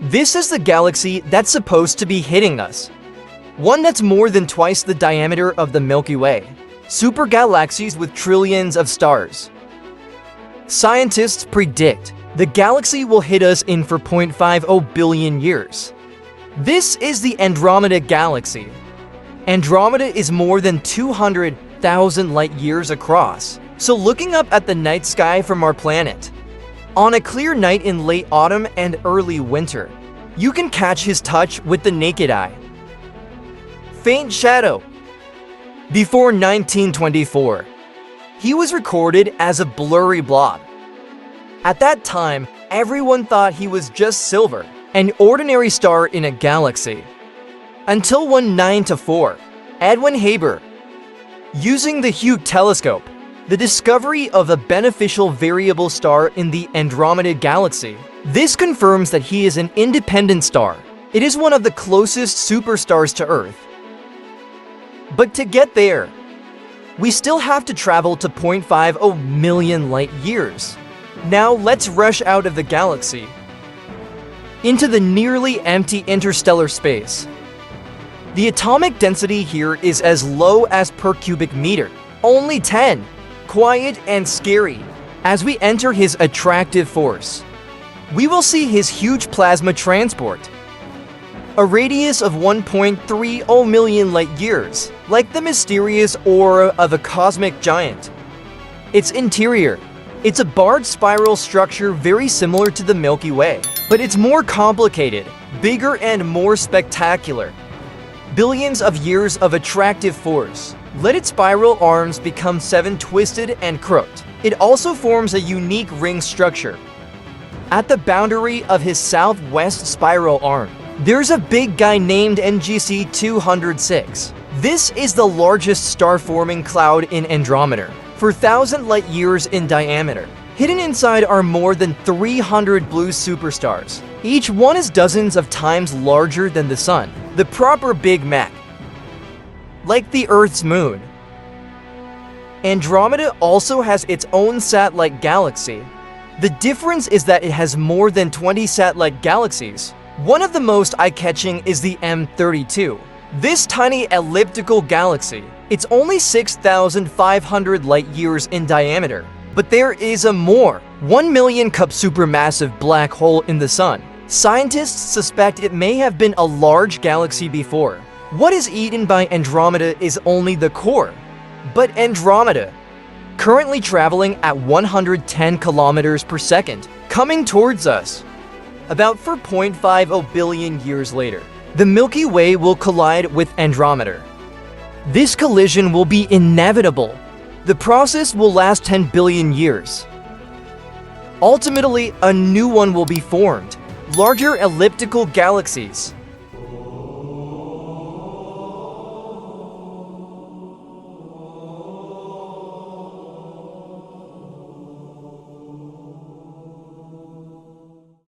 This is the galaxy that's supposed to be hitting us. One that's more than twice the diameter of the Milky Way. Super galaxies with trillions of stars. Scientists predict the galaxy will hit us in 4.50 billion years. This is the Andromeda Galaxy. Andromeda is more than 200,000 light years across. So looking up at the night sky from our planet, on a clear night in late autumn and early winter, you can catch his touch with the naked eye. Faint shadow. Before 1924, he was recorded as a blurry blob. At that time, everyone thought he was just silver, an ordinary star in a galaxy. Until 1994, Edwin Haber, using the Hughes telescope, the discovery of a beneficial variable star in the Andromeda Galaxy. This confirms that he is an independent star. It is one of the closest superstars to Earth. But to get there, we still have to travel to 0.50 million light years. Now let's rush out of the galaxy into the nearly empty interstellar space. The atomic density here is as low as per cubic meter, only 10. Quiet and scary. As we enter his attractive force, we will see his huge plasma transport, a radius of 1.30 million light years, like the mysterious aura of a cosmic giant. Its interior, it's a barred spiral structure very similar to the Milky Way, but it's more complicated, bigger and more spectacular. Billions of years of attractive force. Let its spiral arms become 7 twisted and crooked. It also forms a unique ring structure. At the boundary of his southwest spiral arm, there's a big guy named NGC 206. This is the largest star-forming cloud in Andromeda, 4,000 light years in diameter. Hidden inside are more than 300 blue superstars. Each one is dozens of times larger than the Sun, the proper Big Mac. Like the Earth's moon. Andromeda also has its own satellite galaxy. The difference is that it has more than 20 satellite galaxies. One of the most eye-catching is the M32. This tiny elliptical galaxy, it's only 6,500 light years in diameter. But there is a more 1 million cup supermassive black hole in the Sun. Scientists suspect it may have been a large galaxy before. What is eaten by Andromeda is only the core. But Andromeda, currently traveling at 110 kilometers per second, coming towards us. About 4.50 billion years later, the Milky Way will collide with Andromeda. This collision will be inevitable. The process will last 10 billion years. Ultimately, a new one will be formed. Larger elliptical galaxies.